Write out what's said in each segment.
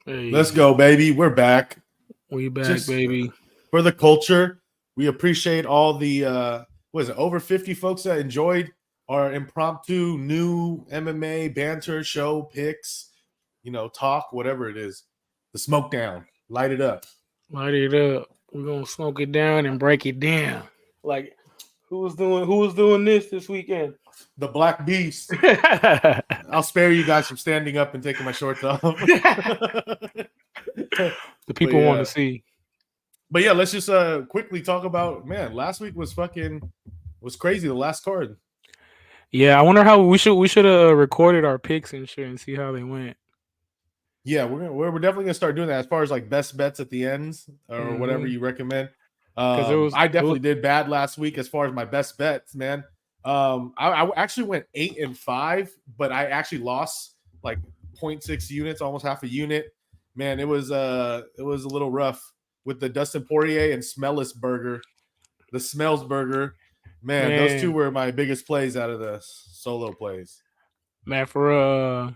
Hey, Let's go, baby. We're back. we back, Just baby. for the culture. We appreciate all the what is it, over 50 folks that enjoyed our impromptu new MMA banter show picks, talk, whatever it is. The smoke down. Light it up. Light it up. We're gonna smoke it down and break it down. Like who was doing this weekend? The Black Beast. I'll spare you guys from standing up and taking my shorts off. The but people want to yeah. see. But yeah, let's just quickly talk about, man, last week was crazy, the last card. Yeah, I wonder how we should have recorded our picks and shit and see how they went. Yeah, we're definitely gonna start doing that as far as like best bets at the ends or whatever Mm-hmm. you recommend. Because I definitely did bad last week as far as my best bets, man. I actually went 8-5, but I actually lost like 0.6 units, almost half a unit. Man, it was a little rough with the Dustin Poirier and Smellless burger, the Smells burger. Man, those two man, were my biggest plays out of the solo plays. man, for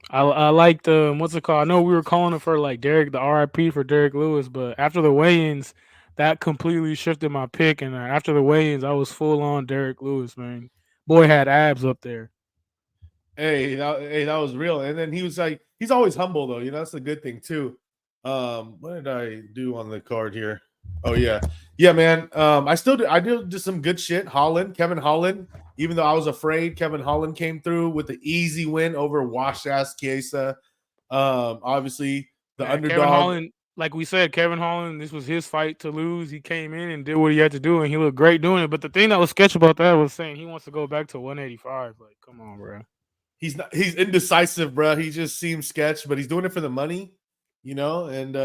I liked what's it called? I know we were calling it for like Derek, the RIP for Derek Lewis, but after the weigh-ins, that completely shifted my pick. And after the weigh-ins, I was full on Derek Lewis, man. Boy had abs up there. That was real. And then he was like, he's always humble though. That's a good thing too. What did I do on the card here? Oh yeah, man. I did just some good shit. Kevin Holland. Even though I was afraid, Kevin Holland came through with the easy win over washed ass Chiesa. Obviously the Man, Kevin underdog. Holland, like we said, Kevin Holland, this was his fight to lose. He came in and did what he had to do, and he looked great doing it. But the thing that was sketch about that was saying he wants to go back to 185. Like, come on, bro. He's indecisive, bro. He just seems sketch, but he's doing it for the money, and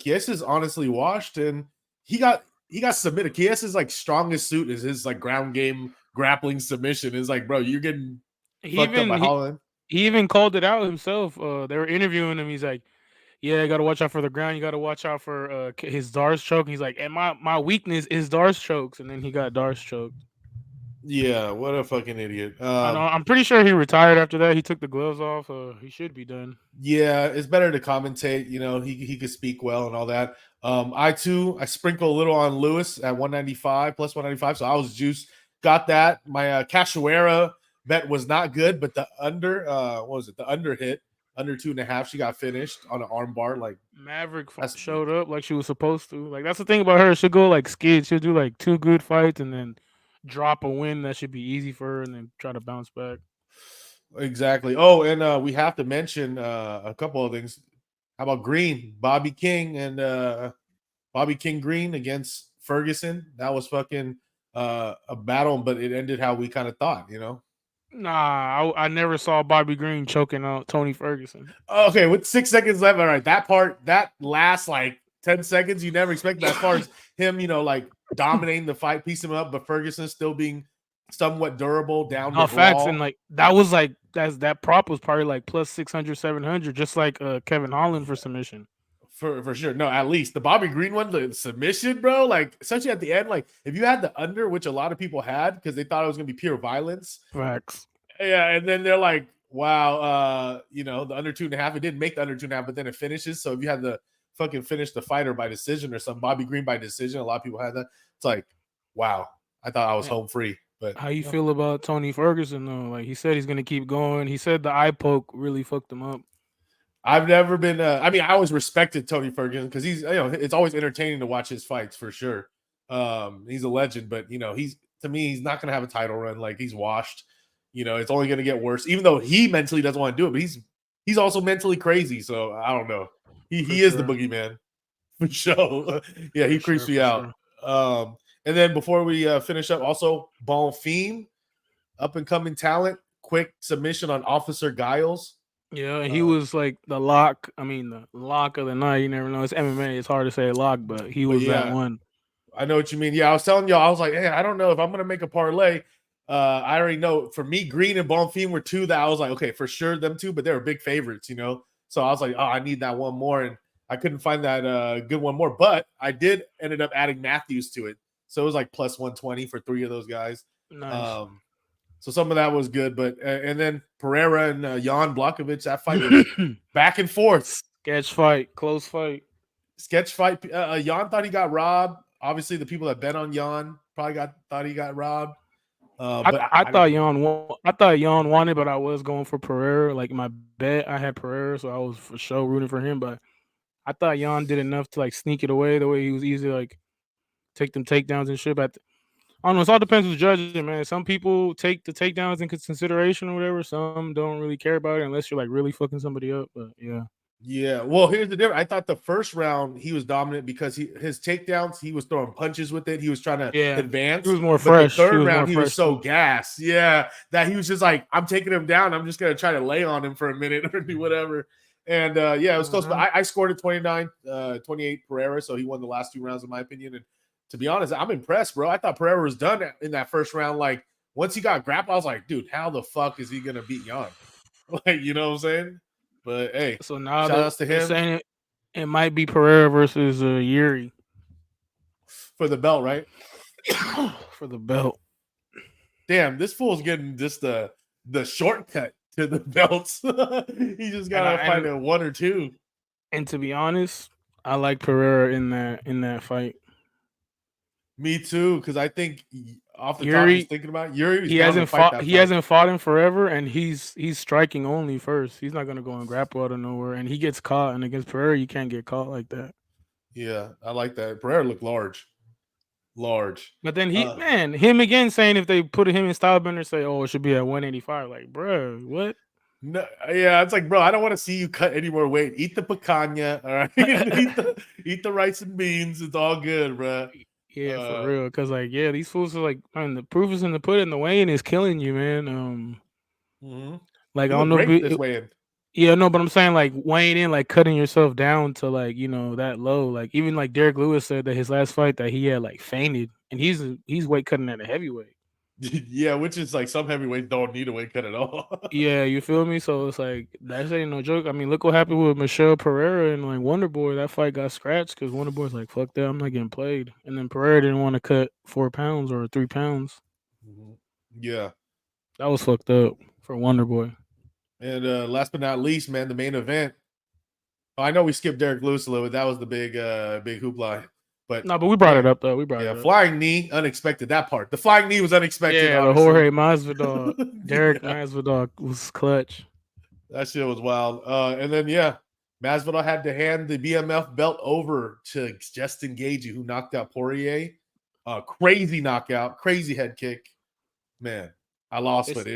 Chiesa's honestly washed, and he got submitted. Chiesa's like strongest suit is his like ground game grappling submission. Is like, bro, you're getting He fucked up even by he, Holland. he even called it out himself. They were interviewing him. He's like, "Yeah, you got to watch out for the ground. You got to watch out for his Darce choke." And he's like, "And my weakness is Darce chokes." And then he got Darce choked. Yeah, what a fucking idiot. I know. I'm pretty sure he retired after that. He took the gloves off. He should be done. Yeah, it's better to commentate. He could speak well and all that. I sprinkle a little on Lewis at 195 plus 195, so I was juiced. Got that. My Cachoeira bet was not good, but the under, what was it? The under hit under 2.5. She got finished on an arm bar. Like Maverick that's showed up like she was supposed to. Like that's the thing about her. She'll go like skid. She'll do like two good fights and then drop a win that should be easy for her and then try to bounce back. exactly. Oh, and we have to mention a couple of things. How about Green, Bobby King, and Bobby King Green against Ferguson? That was fucking a battle, but it ended how we kind of thought. Nah, I never saw Bobby Green choking out Tony Ferguson. Okay, with 6 seconds left, all right, that last like 10 seconds, you never expect that as far as him, like dominating the fight, piecing him up, but Ferguson still being somewhat durable down the No facts, and brawl. like that was like that prop was probably like plus 600, 700, just like Kevin Holland for submission. For sure. No, at least the Bobby Green one, the submission, bro. Like, especially at the end, like if you had the under, which a lot of people had because they thought it was gonna be pure violence. Facts. Yeah, and then they're like, wow, the under 2.5. It didn't make the under 2.5, but then it finishes. So if you had the fucking finish the fighter by decision or some Bobby Green by decision, a lot of people had that. It's like, wow, I thought I was home free. But How you feel about Tony Ferguson though? Like he said he's gonna keep going. He said the eye poke really fucked him up. I've never been. I mean, I always respected Tony Ferguson because it's always entertaining to watch his fights for sure. He's a legend, but he's to me, he's not going to have a title run. Like he's washed. It's only going to get worse. Even though he mentally doesn't want to do it, but he's also mentally crazy. So I don't know. He is the boogeyman for sure. Yeah, he creeps me out. Sure. And then before we finish up, also Bonfim, up and coming talent, quick submission on Officer Giles. Yeah, he was like the lock. I mean, the lock of the night. You never know. It's MMA. It's hard to say lock, but he was that one. I know what you mean. Yeah, I was telling y'all, I was like, hey, I don't know if I'm going to make a parlay. I already know for me, Green and Bonfim were two that I was like, okay, for sure, them two, but they were big favorites, So I was like, oh, I need that one more. And I couldn't find that good one more. But I ended up adding Matthews to it. So it was like plus 120 for three of those guys. Nice. So some of that was good, but and then Pereira and Jan Blachowicz, that fight was back and forth. Sketch fight, close fight. Sketch fight. Jan thought he got robbed. Obviously, the people that bet on Jan probably thought he got robbed. But I I thought didn't. I thought Jan won it, but I was going for Pereira. Like my bet, I had Pereira, so I was for sure rooting for him. But I thought Jan did enough to like sneak it away the way he was easy like take them takedowns and shit. But I don't know. It all depends who's judging, man. Some people take the takedowns in consideration or whatever. Some don't really care about it unless you're like really fucking somebody up. But yeah, Yeah, well, here's the difference. I thought the first round he was dominant because his takedowns, he was throwing punches with it. He was trying to yeah, he advance. was more But the fresh. He third was more round, he was fresh so too. gassed. Yeah, that he was just like, I'm taking him down. I'm just gonna try to lay on him for a minute or do whatever. And yeah, it was close. But Mhm. I scored at 29, 28 Pereira, so he won the last 2 rounds, in my opinion. And to be honest, I'm impressed, bro. I thought Pereira was done in that first round. Like once he got grappled, I was like, dude, how the fuck is he gonna beat Jan? Like, you know what I'm saying? But hey, So now shout outs to they're him. saying it might be Pereira versus Yuri For the belt, right? for the belt. Damn, this fool's getting just the shortcut to the belts. He just And gotta find a one or two. to be honest, I like Pereira in that fight. Me too, because I think off the top, just Yuri, thinking about it, Yuri was down to fight that he fight. hasn't fought in forever, and he's striking only first. He's not gonna go and grapple out of nowhere, and he gets caught. And against Pereira, you can't get caught like that. Yeah, I like that. Pereira looked large, large. But then Uh, him again saying if they put him in style bender, say, oh, it should be at 185. Like, bro, what? no, yeah, it's like, bro, I don't want to see you cut any more weight. Eat the picanha, all right? eat the rice and beans. It's all good, bro. Yeah, for Uh, real. Cause like, yeah, these fools are like, man, the proof is in the pudding. The weighing is killing you, man. mhm. Like He I don't looked know, great this way in. yeah, no, but I'm saying like weighing in, like cutting yourself down to like that low. Like even like Derek Lewis said that his last fight that he had like fainted, and he's weight cutting at a heavyweight. Yeah, which is like some heavyweights don't need a weight cut at all. Yeah, you feel me? So it's like that ain't no joke. I mean, look what happened with Michelle Pereira and like Wonder Boy. That fight got scratched because Wonder Boy's like, "Fuck that, I'm not getting played." And then Pereira didn't want to cut 4 pounds or 3 pounds. Mhm. Yeah. That was fucked up for Wonder Boy. And last but not least, man, the main event. Oh, I know we skipped Derek Lewis a little bit. That was the big hoopla. But No, but we brought man, it up though. We brought yeah, it up. flying knee, unexpected. That part. The flying knee was unexpected, Yeah, the obviously. Jorge Masvidal, Derek Yeah, Masvidal was clutch. that shit was wild. And then yeah, Masvidal had to hand the BMF belt over to Justin Gagey, who knocked out Poirier. Crazy knockout, crazy head kick. Man, I lost, It's, but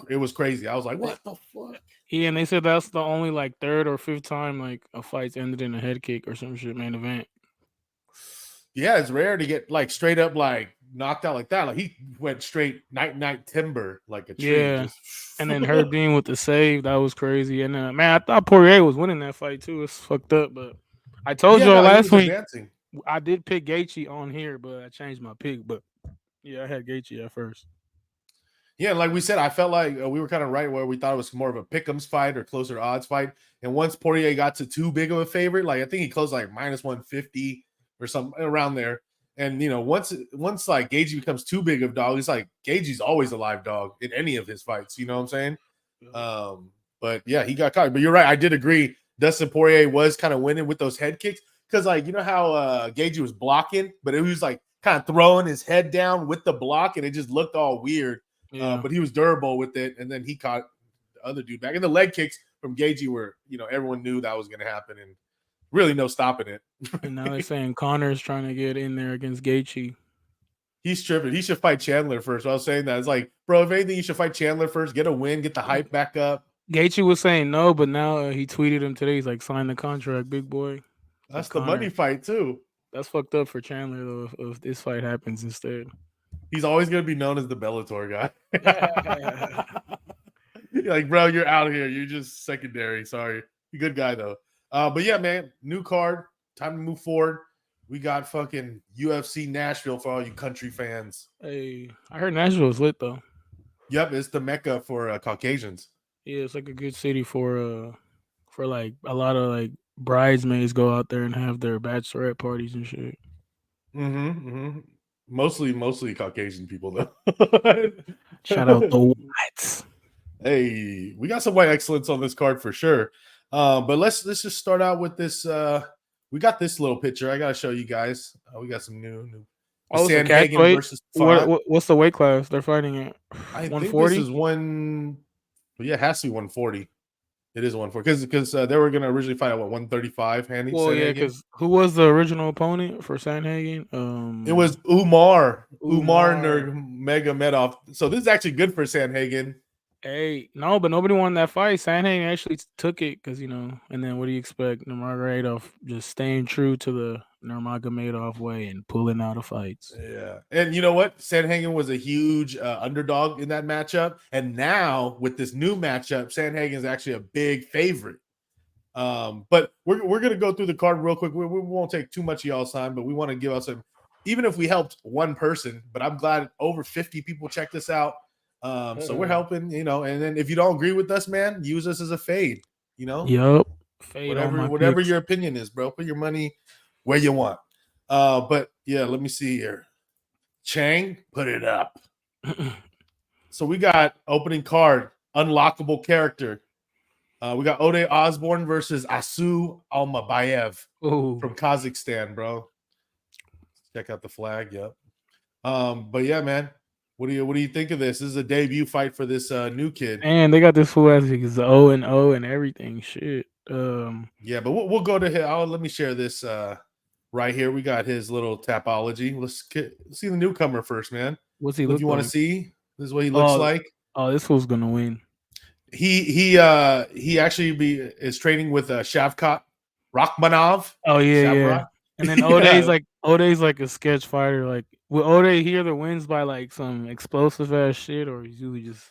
it was crazy. I was like, what the fuck? yeah, and they said that's the only like third or fifth time like a fight's ended in a head kick or some shit main event. Yeah, it's rare to get like straight up like knocked out like that. Like he went straight night timber like a tree. Yeah, Just and then Herb Dean with the save that was crazy. And man, I thought Poirier was winning that fight too. It's fucked up, but I told yeah, y'all no, he last was week advancing. I did pick Gaethje on here, but I changed my pick. But yeah, I had Gaethje at first. Yeah, like we said, I felt like we were kind of right where we thought it was more of a pick'ems fight or closer odds fight. And once Poirier got to too big of a favorite, like I think he closed like minus 150 or something around there. And once like Gagey becomes too big of a dog, it's like Gagey's always a live dog in any of his fights. You know what I'm saying? But yeah, he got caught. But you're right. I did agree. Dustin Poirier was kind of winning with those head kicks because, like, you know how Gagey was blocking, but it was like kind of throwing his head down with the block, and it just looked all weird. Yeah, But he was durable with it, and then he caught the other dude back. And the leg kicks from Gagey were, everyone knew that was going to happen, and really no stopping it. and now they're saying Connor's trying to get in there against Gaethje. He's tripping. He should fight Chandler first. I was saying that. It's like, bro, if anything, you should fight Chandler first, get a win, get the hype back up. Gaethje was saying no, but now he tweeted him today. He's like, sign the contract, big boy, for That's the money Connor. fight, too. That's fucked up for Chandler though. If this fight happens instead, He's always going to be known as the Bellator yeah, guy. Like, bro, you're out of here. You're just secondary. Sorry. Good guy, though. But yeah, man, new card. Time to move forward. We got fucking UFC Nashville for all you country fans. hey, I heard Nashville was lit though. Yep, it's the mecca for Caucasians. Yeah, it's like a good city for like a lot of like bridesmaids go out there and have their bachelorette parties and shit. Mm-hmm, mm-hmm. Mostly Caucasian people, Shout out though. the whites. Hey, we got some white excellence on this card for sure. But let's just start out with this. We got this little picture. I gotta show you guys. We got some new the Oh, it's a catch Sandhagen weight. versus What, Font. what what's the weight class they're fighting at? I think this 140. is one. Yeah, it has to be 140. It is 140 because they were gonna originally fight at what 135. Handy Well, yeah, Sandhagen. because who was the original opponent for Sandhagen? It was Umar Umar. Nurmagomedov. So this is actually good for Sandhagen. Hey, no, but nobody won that fight. Sandhagen actually took it because and then what do you expect? Nurmagomedov just staying true to the Nurmagomedov way and pulling out of fights. Yeah, and you know what? Sandhagen was a huge underdog in that matchup, and now with this new matchup, Sandhagen is actually a big favorite. But we're gonna go through the card real quick. We won't take too much of y'all's time, but we want to give us even if we helped one person, but I'm glad over 50 people checked this out. So we're helping, and then if you don't agree with us, man, use us as a fade, Yup. Fade on my whatever picks. your opinion is, bro. Put your money where you want. But yeah, let me see here. Chang, put it up. So we got opening card, unlockable character. We got Ode Osborne versus Asu Almabayev from Kazakhstan, bro. Check out the flag. Yep. But yeah, man. What do you think of this? This is a debut fight for this new kid. And they got this fool as his O and everything. Shit. Yeah, but we'll go to him. Let me share this right here. We got his little tapology. Let's see the newcomer first, man. What's he If look you want to like? see, this is what he looks like. Oh, this fool's gonna win. He actually is training with Shavkat Rachmanov. Oh yeah, yeah. Shavkat. And then Yeah. Ode's like a sketch fighter. Like, will Ode he either wins by like some explosive ass shit or he's usually just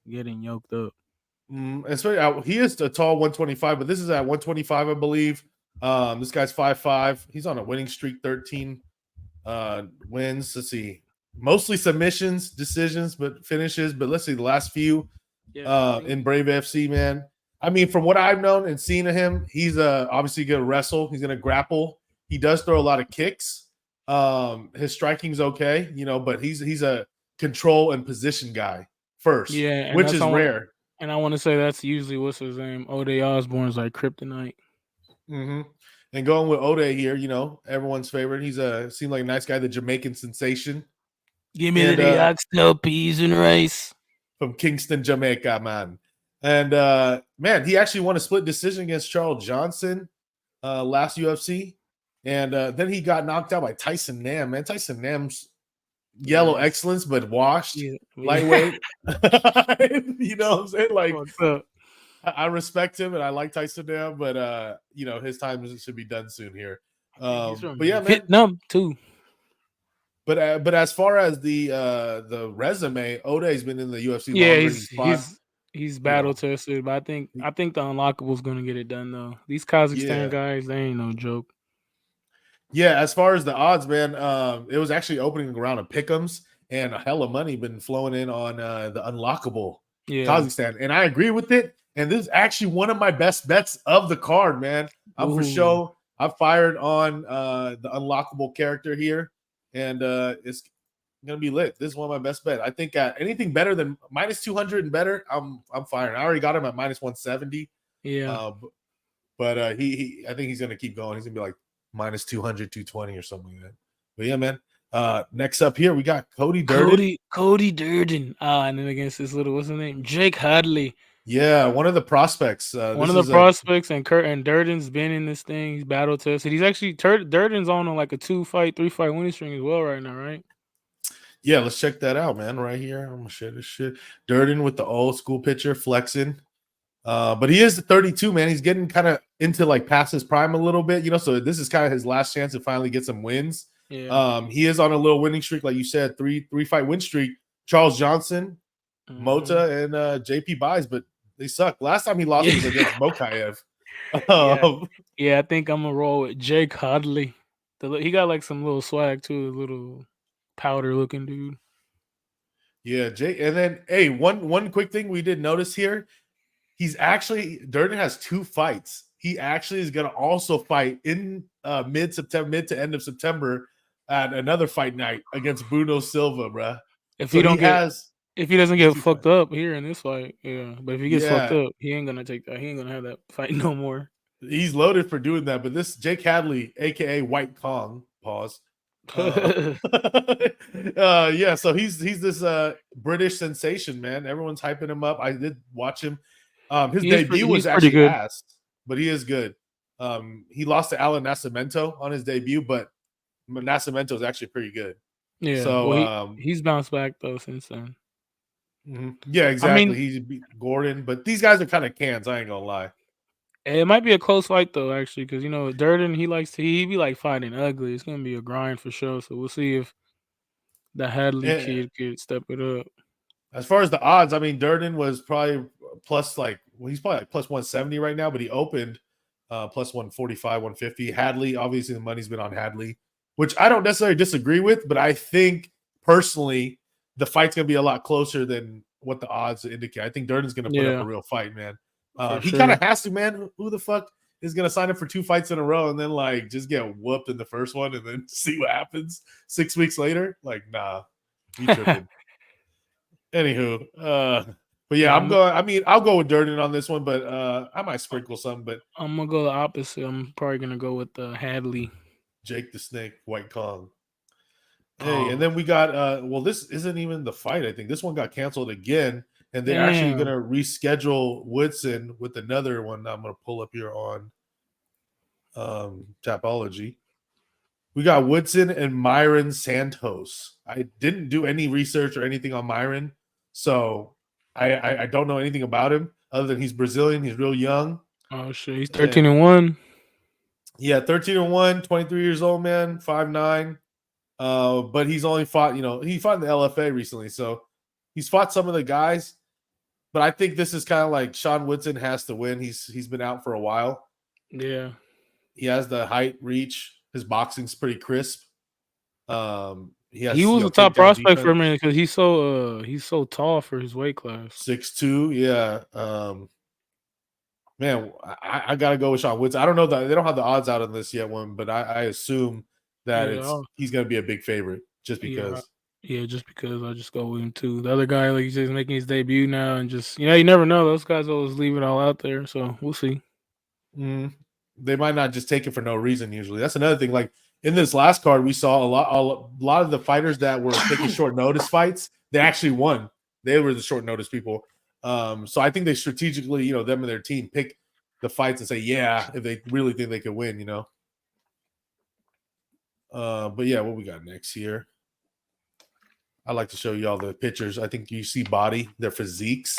getting yoked up. Especially he is a tall 125, but this is at 125, I believe. This guy's 5'5". He's on a winning streak, 13 wins. Let's see, mostly submissions, decisions, but finishes. But let's see the last few in Brave FC, man. I mean, from what I've known and seen of him, he's obviously going to wrestle. He's going to grapple. He does throw a lot of kicks. His striking's okay, but he's a control and position guy first, Yeah, which is rare. And I want to say that's usually what's his name. Ode Osborne's like kryptonite. Mm-hmm. And going with Ode here, everyone's favorite. He's seemed like a nice guy, the Jamaican sensation. Give me the oxtail peas and rice from Kingston, Jamaica, man. And man, he actually won a split decision against Charles Johnson last UFC, and then he got knocked out by Tyson Nam. Man, Tyson Nam's yellow excellence, but washed, lightweight. You know what I'm saying? Like, I respect him and I like Tyson Nam, but his time should be done soon here. But yeah, man, Vietnam too. But as far as the resume, Ode's been in the UFC longer. He's battle tested, but I think the unlockable's gonna get it done though. These Kazakhstan guys, they ain't no joke. Yeah, as far as the odds, man, it was actually opening around of pick'ems, and a hell of money been flowing in on the unlockable Kazakhstan, and I agree with it. And this is actually one of my best bets of the card, man. I'm for sure. I fired on the unlockable character here, and it's gonna be lit. This is one of my best bet. I think anything better than minus 200 and better, I'm firing. I already got him at minus 170. Yeah, but I think he's gonna keep going. He's gonna be like minus 200, 220 or something like that. But yeah, man. Next up here, we got Cody Durden. Cody Durden. And then against this little, what's his name? Jake Hadley. Yeah, one of the prospects. And Durden's been in this thing. He's battle tested. He's actually Durden's on like a 2-fight, 3-fight winning string as well right now, right? Yeah, let's check that out, man. Right here, I'm gonna share this shit. Durden with the old school picture, flexing. But he is 32, man. He's getting kind of into like past his prime a little bit, so this is kind of his last chance to finally get some wins. Yeah. He is on a little winning streak, like you said, three-fight win streak. Charles Johnson, Mota, and JP Buys, but they suck. Last time he lost was against Mokaev. Yeah, I think I'm gonna roll with Jake Hadley. He got like some little swag too, a little powder looking dude. Yeah, Jake. And then hey, one quick thing we did notice here. Durden has 2 fights. He actually is going to also fight in mid to end of September at another fight night against Bruno Silva, bruh. If he don't If he doesn't These get two fight. fucked up here in this fight, yeah. But if he gets fucked Yeah, up, he ain't gonna take that. He ain't gonna have that fight no more. he's loaded for doing that. But this Jake Hadley, aka White Kong, pause. Uh, yeah, so he's this British sensation, man. Everyone's hyping him up. I did watch him. His debut was He's pretty actually good. ass, but he is good. He lost to Alan Nascimento on his debut, but Nascimento is actually pretty good. Yeah. So Well, he's bounced back though since then. yeah, I exactly. mean, He beat Gordon, but these guys are kind of cans. I ain't gonna lie. it might be a close fight though, actually, because Durden he be like fighting ugly. It's gonna be a grind for sure. So we'll see if the Hadley And kid could step it up. as far as the odds, I mean, Durden was probably plus he's probably like plus 170 right now, but he opened plus 145, 150. Hadley, obviously, the money's been on Hadley, which I don't necessarily disagree with, but I think personally the fight's gonna be a lot closer than what the odds indicate. I think Durden's gonna put up a Yeah, real fight, man. for He kind sure. of has to, man. Who the fuck is gonna sign up for 2 fights in a row and then like just get whooped in the first one and then see what happens 6 weeks later? Like, nah, you tripping. Anywho, but yeah, Yeah, I'm going. I mean, I'll go with Durden on this one, but I might sprinkle some. But I'm gonna go the opposite. I'm probably gonna go with Hadley. Jake the Snake, White Kong. Hey, and Oh, then we got well, this isn't even the fight. I think this one got canceled again, and they're actually damn. gonna reschedule Woodson with another one. I'm gonna pull up here on Tapology. We got Woodson and Myron Santos. I didn't do any research or anything on Myron, so I don't know anything about him other than he's Brazilian. He's real young. Oh shit, he's And 13-1. yeah, 13-1, 23 years old, man, 5'9". But he's only fought, he fought in the LFA recently, so he's fought some of the guys. But I think this is kind of like Sean Woodson has to win. He's been out for a while. Yeah, He has the height, reach. His boxing's pretty crisp. He he has was a top takedown prospect for defense. a minute because he's so tall for his weight class. 6'2", yeah. Man, I gotta go with Sean Woodson. I don't know that they don't have the odds out on this yet one, but I assume that Yeah, he's gonna be a big favorite just yeah, because. yeah. Just because I just go with him too. The other guy, like you said, is making his debut now, and just you never know. Those guys always leave it all out there, so we'll see. They might not just take it for no reason. Usually, that's another thing. Like in this last card, we saw a lot of the fighters that were taking short notice fights. They actually won. They were the short notice people. So I think they strategically, them and their team pick the fights and say, yeah, if they really think they could win, But yeah, what we got next here? I like to show you all the pictures. I think you see body, their physiques,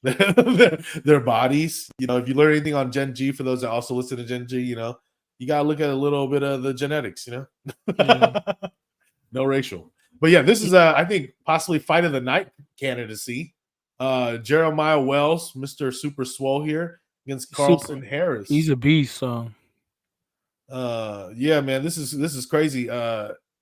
their bodies. If you learn anything on Gen G, for those that also listen to Gen G, you gotta look at a little bit of the genetics. Yeah, No racial, but yeah, this is I think possibly fight of the night candidacy. Jeremiah Wells, Mr. Super Swole here against Carlson super. He's Harris. a beast. So Yeah, man, this is crazy.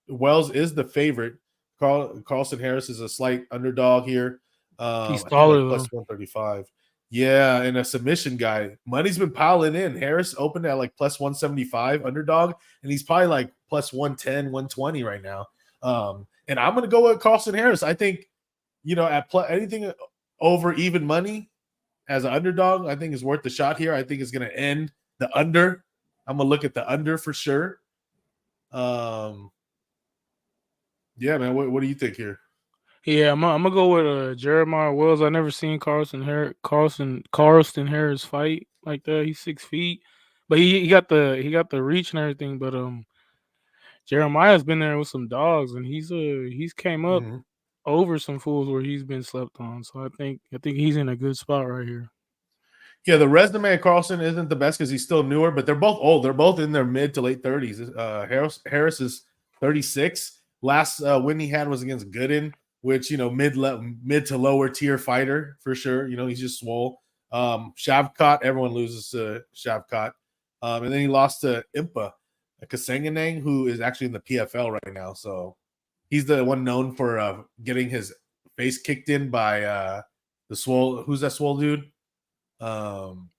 Wells is the favorite. Carlson Harris is a slight underdog here. he's I think taller like though. plus 135. Yeah, and a submission guy. Money's been piling in. Harris opened at like plus 175 underdog, and he's probably like plus 110, 120 right now. And I'm gonna go with Carlson Harris. I think, at anything over even money as an underdog, I think is worth the shot here. I think it's gonna end the under. I'm gonna look at the under for sure. Yeah, man. What do you think here? Yeah, I'm gonna go with Jeremiah Wells. I never seen Carlson Harris fight like that. He's 6 feet, but he got the reach and everything. But Jeremiah's been there with some dogs, and he's came up Mhm. over some fools where he's been slept on. So I think he's in a good spot right here. Yeah, the resume of Carlson isn't the best because he's still newer, but they're both old. They're both in their mid to late 30s. Harris is 36. Last win he had was against Gooden, which mid to lower tier fighter for sure. He's just swole. Shavkat, everyone loses to Shavkat. And then he lost to Impa Kasenganang, who is actually in the PFL right now. So he's the one known for getting his face kicked in by the swole. Who's that swole dude? Um,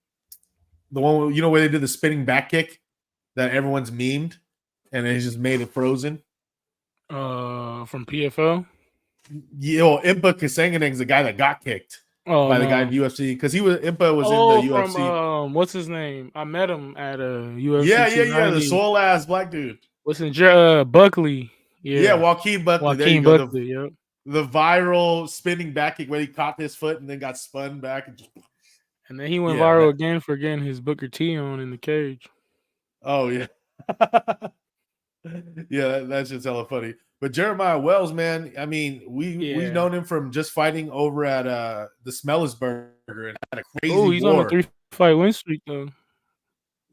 the one where they did the spinning back kick that everyone's memed, and they just made it frozen. From PFL. Impa Kasanganeng's the guy that got kicked Oh by the guy in no. UFC because Impa was in the Oh, from UFC. what's his name? I met him at a UFC Yeah. The 290. soul ass black dude. What's in Buckley? Yeah, Yeah, Joaquin Buckley. There you Joaquin go. Buckley. Yep. The viral spinning back kick where he caught his foot and then got spun back. And then he went Yeah. viral again for getting his Booker T on in the cage. Oh yeah. Yeah, that's just hella funny. But Jeremiah Wells, man, I mean, we've known him from just fighting over at the Smellisburger and had a crazy Oh, he's war. on a 3-fight win streak though.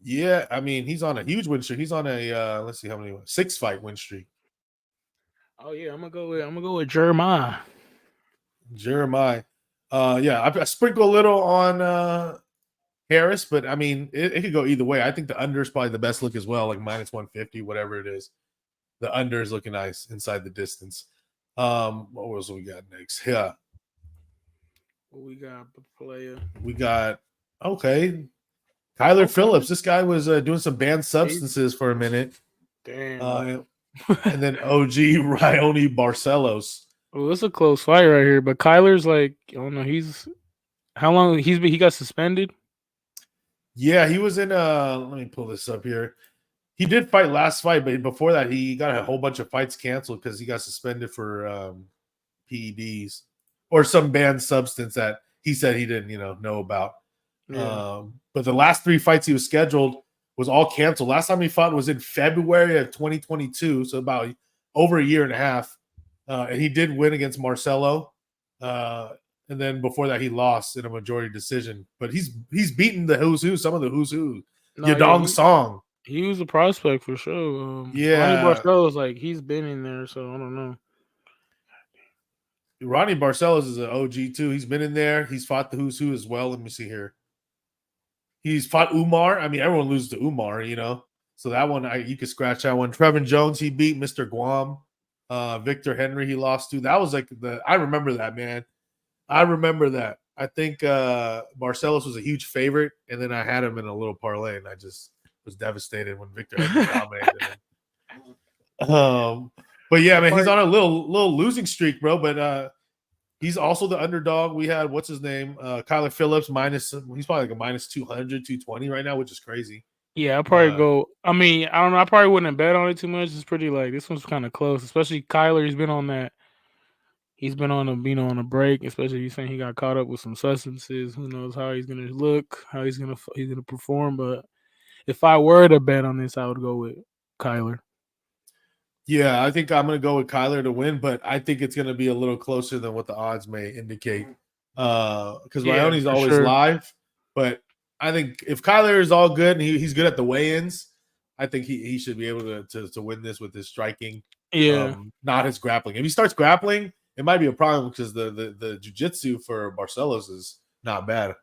Yeah, I mean, he's on a huge win streak. He's on a let's see how many 6-fight win streak. Oh yeah, I'm gonna go with Jeremiah. Jeremiah. Yeah, I sprinkle a little on Harris, but I mean, it could go either way. I think the under is probably the best look as well, like minus 150, whatever it is. The under is looking nice inside the distance. What else we got next? Yeah. What we got, player? We got Kyler Phillips. This guy was doing some banned substances for a minute. Damn. And then OG Rioni Barcelos. Well, it's a close fight right here, but Kyler's like, I don't know, how long he got suspended? Yeah, he was in let me pull this up here. He did fight last fight, but before that, he got a whole bunch of fights canceled because he got suspended for PEDs or some banned substance that he said he didn't, know about. Yeah. But the last 3 fights he was scheduled was all canceled. Last time he fought was in February of 2022, so about over a year and a half. And he did win against Marcelo. And then before that, he lost in a majority decision. But he's beaten the who's who, some of the who's who. Yadong Song. He was a prospect for sure. Yeah. Ronnie Barcelos, like, he's been in there, so I don't know. Ronnie Barcelos is an OG too. He's been in there. He's fought the who's who as well. Let me see here. He's fought Umar. I mean, everyone loses to Umar, So that one, you could scratch that one. Trevin Jones, he beat Mr. Guam. Victor Henry, he lost to. That was like I remember that, man. I remember that. I think Barcelos was a huge favorite, and then I had him in a little parlay, and I just was devastated when Victor Henry dominated him. But yeah, man, he's on a little losing streak, bro. But he's also the underdog. We had what's his name, Kyler Phillips he's probably like a minus 200, 220 right now, which is crazy. Yeah, I'll probably go. I mean, I don't know. I probably wouldn't bet on it too much. It's pretty like this one's kind of close, especially Kyler. He's been on that. He's been on a break, especially he's saying he got caught up with some substances. Who knows how he's gonna look, how he's gonna perform. But if I were to bet on this, I would go with Kyler. Yeah, I think I'm going to go with Kyler to win, but I think it's going to be a little closer than what the odds may indicate. Because Rione's always live, but I think if Kyler is all good and he's good at the weigh-ins, I think he should be able to win this with his striking, not his grappling. If he starts grappling, it might be a problem because the jiu-jitsu for Barcelos is not bad.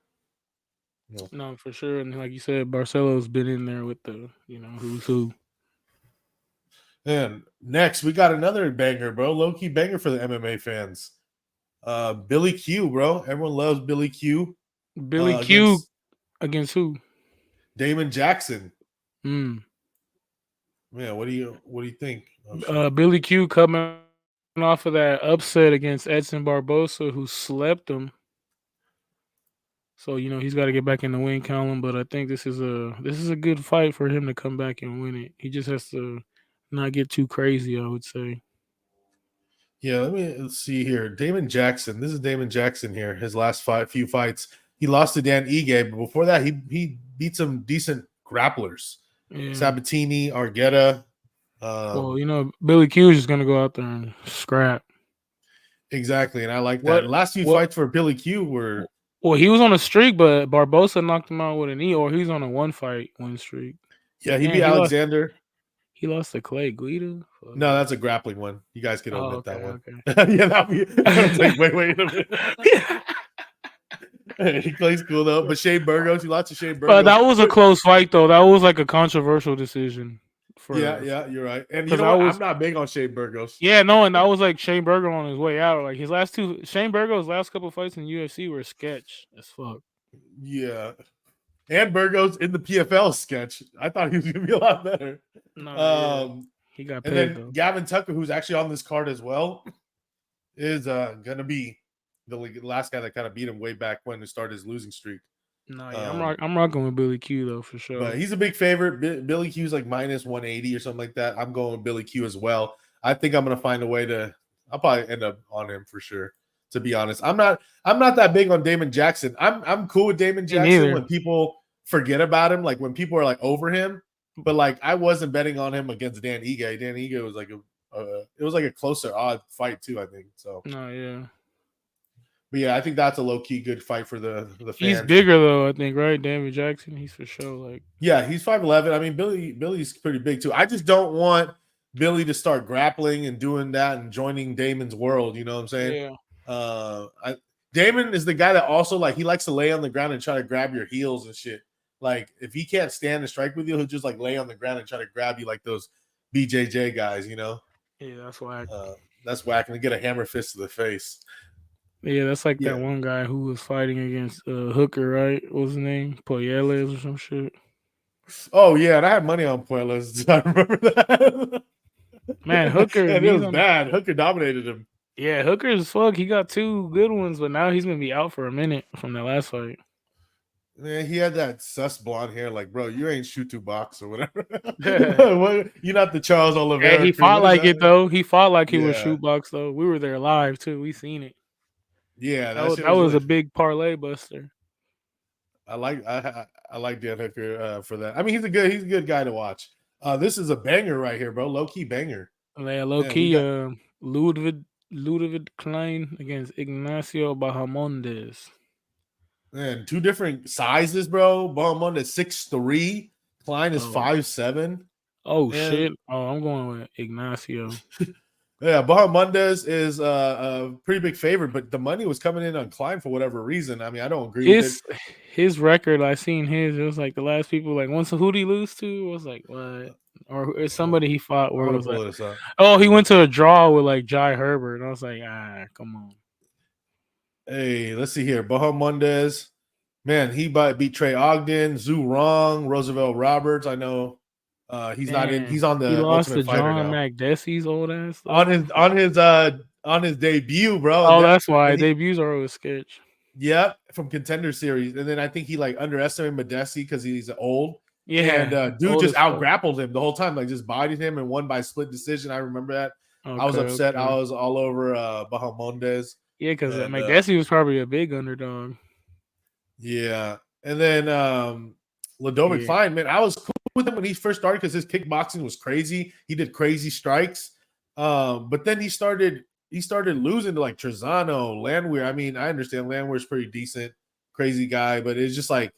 No, for sure. And like you said, Barcelo's been in there with the who's who. And next, we got another banger, bro. Low-key banger for the MMA fans. Billy Q, bro. Everyone loves Billy Q. Billy Q against who? Damon Jackson. Man, what do you think? Billy Q coming off of that upset against Edson Barbosa, who slept him. So he's got to get back in the win column, but I think this is a good fight for him to come back and win it. He just has to not get too crazy, I would say. Yeah, let's see here. Damon Jackson. This is Damon Jackson here. His last few fights, he lost to Dan Ige, but before that, he beat some decent grapplers. Yeah. Sabatini, Argueta. Well, Billy Q is just gonna go out there and scrap. Exactly, and I like that. The last few fights for Billy Q were. Well, he was on a streak, but Barbosa knocked him out with a knee, or he's on a 1-fight win streak. Yeah, he beat Alexander. He lost to Clay Guida? No, that's a grappling one. You guys can omit that one. Okay. Yeah, that'd be. Like, wait a minute. He plays cool though, but Shane Burgos, you lost to Shane Burgos. That was a close fight though. That was like a controversial decision. Yeah, you're right. And I'm not big on Shane Burgos. Yeah, no, and that was like Shane Burgos on his way out. Like Shane Burgos' last couple fights in UFC were sketch as fuck. Yeah. And Burgos in the PFL sketch. I thought he was going to be a lot better. No, he got paid, and then though. Gavin Tucker, who's actually on this card as well. is gonna be the last guy that kind of beat him way back when to start his losing streak. No, yeah, Um, I'm rocking with Billy Q though for but sure. he's a big favorite. Billy Q's like minus 180 or something like that. I'm going with Billy Q as well. I think I'm gonna find a way to. I'll probably end up on him for sure. To be honest, I'm not that big on Damon Jackson. I'm cool with Damon Me Jackson neither. when people forget about him, like when people are like over him. But like I wasn't betting on him against Dan Ige. Dan Ige was like it was like a closer odd fight too, I think. So, No, yeah. but yeah, I think that's a low key good fight for the He's fans. bigger though, I think, right? Davey Jackson, he's for sure like Yeah, he's 5'11. I mean, Billy's pretty big too. I just don't want Billy to start grappling and doing that and joining Damon's world. You know what I'm saying? yeah. I Damon is the guy that also like he likes to lay on the ground and try to grab your heels and shit. Like if he can't stand and strike with you, he'll just like lay on the ground and try to grab you like those BJJ guys. You know, Yeah, that's whack. uh, that's whack and get a hammer fist to the face. Yeah, that's like that Yeah. one guy who was fighting against Hooker, right? What was his name? Poyeles or some shit. Oh yeah, and I had money on Puelas. I remember that. Man, Hooker, And it he's was on. bad. Hooker dominated him. Yeah, Hooker's fuck. He got two good ones, but now he's gonna be out for a minute from that last fight. Man, he had that sus blonde hair. Like, bro, you ain't shoot to box or whatever. Yeah, You're not the Charles he Oliveira crew. fought What is like it that? though. He fought like he was Yeah, shootbox though. We were there live too. We seen it. yeah, That that was shit that was was a lit. big parlay buster. I like Dan Hooker for that. I mean, he's a good guy to watch. This is a banger right here, bro. Low key banger. Yeah, low Man, we key. got Ludwig Klein against Ignacio Bahamondes. man two different sizes, bro. Bahamon is 6'3", Klein is Oh, 5'7", oh and shit. Oh, I'm going with Ignacio. yeah, Bahamondes is a pretty big favorite, but the money was coming in on Klein for whatever reason. I mean, I don't agree with it. His record. I seen his. It was like the last people. Like once who did he lose to? It was like what? Or it's Well, somebody he fought I'm where it gonna was like, pull this up. oh, he Yeah. went to a draw with like Jai Herbert, and I was like, come on. Hey, let's see here. Bahamondes, man, he beat Trey Ogden, Zhu Rong, Roosevelt Roberts. I know he's not in. Damn, He's on he the lost Ultimate to Fighter John now. McDessie's old ass On though. his on his debut, bro. Oh, that's why And he debuts are always sketch. yeah, from Contender Series. And then I think he like underestimated Medesi because he's old. And Yeah, dude old just as out fuck. grappled him the whole time, like just bodied him and won by split decision. I remember that. I was Okay, upset. I okay. was all over Bahamondes. Yeah, because And McDessie was probably a big underdog. yeah. And then Ladovic Yeah. Klein, man, I was cool with him when he first started because his kickboxing was crazy. He did crazy strikes. But then he started losing to like Trezano, Landwehr. I mean, I understand Landwehr's pretty decent, crazy guy, but it's just like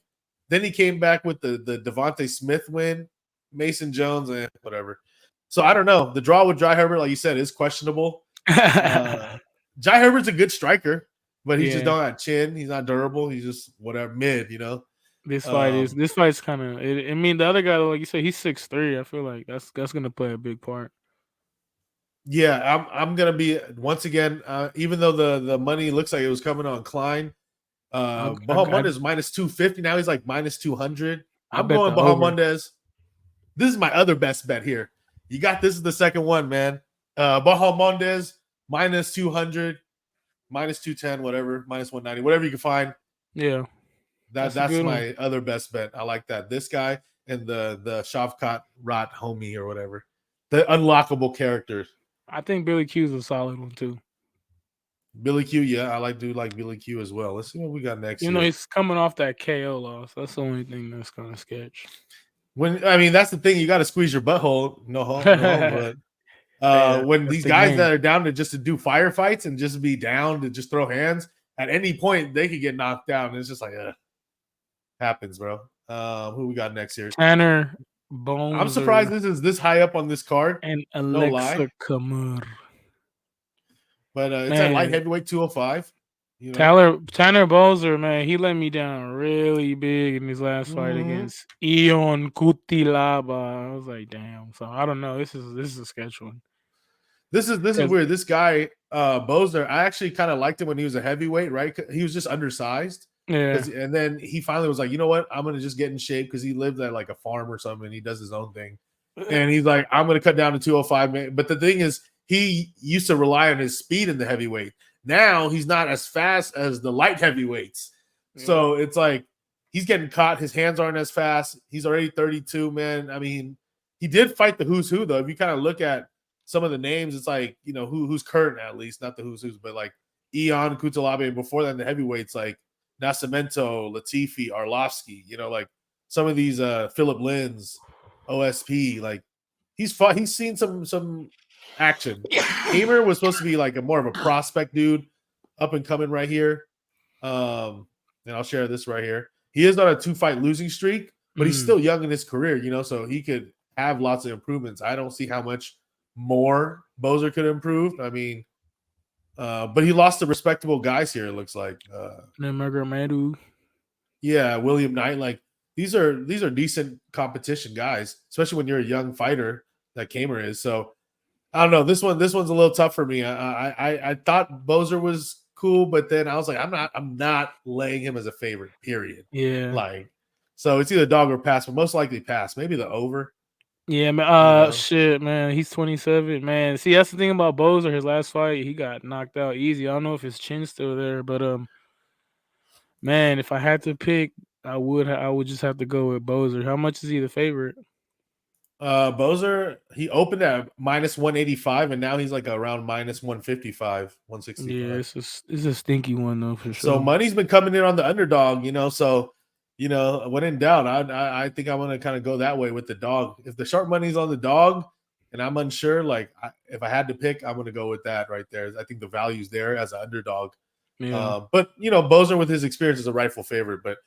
then he came back with the Devontae Smith win, Mason Jones, and whatever. So I don't know. The draw with Jai Herbert, like you said, is questionable. Jai Herbert's a good striker, but he just Yeah. don't have chin. He's not durable. He's just whatever mid, you know. This fight's kind of. I mean, the other guy, like you said, he's 6'3". I feel like that's gonna play a big part. Yeah, I'm gonna be once again. Even though the money looks like it was coming on Klein, Bahamondes is minus 250 now. He's like minus 200. I I'm bet going the over. Bahamondes. This is my other best bet here. You got this is the second one, man. Bahamondes minus 200, minus 210, whatever, minus 190, whatever you can find. Yeah, That's a good one. my other best bet. I like that. This guy and the Shavkat Rat homie or whatever. The unlockable characters. I think Billy Q's a solid one too. Billy Q, yeah, I like Billy Q as well. Let's see what we got next You know, here. he's coming off that KO loss. That's the only thing that's kind of sketch. When I mean that's the thing, you got to squeeze your butthole. No homo, but when That's these the guys game. that are down to just to do firefights and just be down to just throw hands at any point, they could get knocked down. It's just like happens, bro. Who we got next here? Tanner I'm surprised Bones this is this high up on this card. and No lie. Alexa Kamur. But it's at light Man, heavyweight 205. You know, Tanner Bozer, man, he let me down really big in his last fight against Ion Kutilaba. I was like, damn. So I don't know. This is a sketch one. This is weird. This guy, Bozer, I actually kind of liked him when he was a heavyweight, right? He was just undersized. Yeah. And then he finally was like, you know what? I'm gonna just get in shape because he lived at like a farm or something. And he does his own thing. And he's like, I'm gonna cut down to 205, man. But the thing is, he used to rely on his speed in the heavyweight. Now he's not as fast as the light heavyweights. Yeah. So it's like he's getting caught. His hands aren't as fast. He's already 32, man. I mean, he did fight the who's who, though. If you kind of look at some of the names, it's like, who's current at least, not the who's who's, but like Ion Kutalabe, and before that in the heavyweights, like Nascimento, Latifi, Arlovsky, like some of these Philip Lins, OSP, like he's seen some action. Hamer was supposed to be like more of a prospect dude, up and coming right here. And I'll share this right here. He is on a 2-fight losing streak, but he's still young in his career, so he could have lots of improvements. I don't see how much more Boser could improve. I mean, but he lost to respectable guys here, it looks like. Yeah, William Knight. Like these are decent competition guys, especially when you're a young fighter that Kamer is. So I don't know. This one's a little tough for me. I thought Boser was cool, but then I was like, I'm not laying him as a favorite, period. Yeah. Like, so it's either dog or pass, but most likely pass. Maybe the over. Yeah, man. Shit, man. He's 27, man. See, that's the thing about Boser. His last fight, he got knocked out easy. I don't know if his chin's still there, but man, if I had to pick, I would just have to go with Boser. How much is he the favorite? Boser, he opened at minus 185, and now he's like around minus 155, 165. Yeah, it's a stinky one though, for sure. So money's been coming in on the underdog, so when in doubt, I think I'm gonna kind of go that way with the dog. If the sharp money's on the dog and I'm unsure, like if I had to pick, I'm gonna go with that right there. I think the value's there as an underdog. Yeah. But Boser with his experience is a rightful favorite, but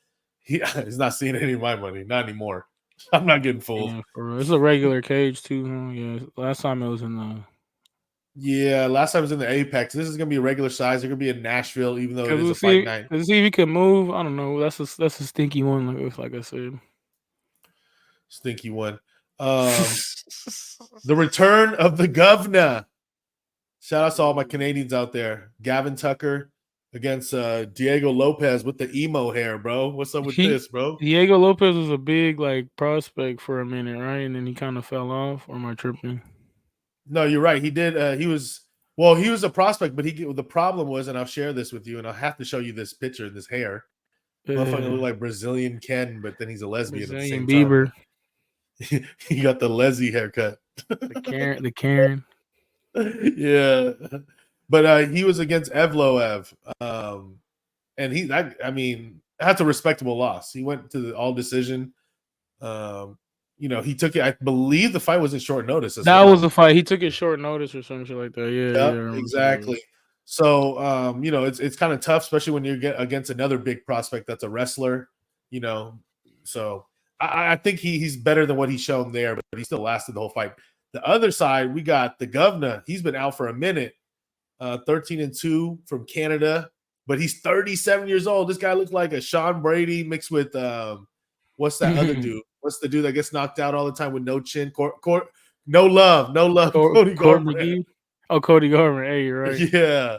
he's not seeing any of my money, not anymore. I'm not getting fooled. Yeah, for real. It's a regular cage too. Huh? Yeah, last time it was in the. Yeah, last time it was in the Apex. This is gonna be a regular size. They're gonna be in Nashville, even though it is a fight night. Let's see if he can move. I don't know. That's a stinky one. Like I said, stinky one. The return of the governor. Shout out to all my Canadians out there. Gavin Tucker against Diego Lopez with the emo hair, bro. What's up with this, bro? Diego Lopez was a big prospect for a minute, right? And then he kind of fell off. Or am I tripping? No, you're right. He did. He was a prospect, but the problem was, and I'll share this with you, and I'll have to show you this picture, this hair. Motherfucker look like Brazilian Ken, but then he's a lesbian Brazilian at the same Bieber. Time. He got the Leslie haircut. The Karen. Yeah, but he was against Evloev, and that's a respectable loss. He went to the all decision. He took it. I believe the fight was in short notice. That was a fight. He took it short notice or something like that. Yeah, exactly. So, it's kind of tough, especially when you get against another big prospect that's a wrestler. So I think he's better than what he's shown there, but he still lasted the whole fight. The other side, we got the governor. He's been out for a minute, 13-2 from Canada, but he's 37 years old. This guy looks like a Sean Brady mixed with what's that other dude? What's the dude that gets knocked out all the time with no chin? No love. Cody Garbrandt. Oh, Cody Garbrandt. Hey, you're right. Yeah.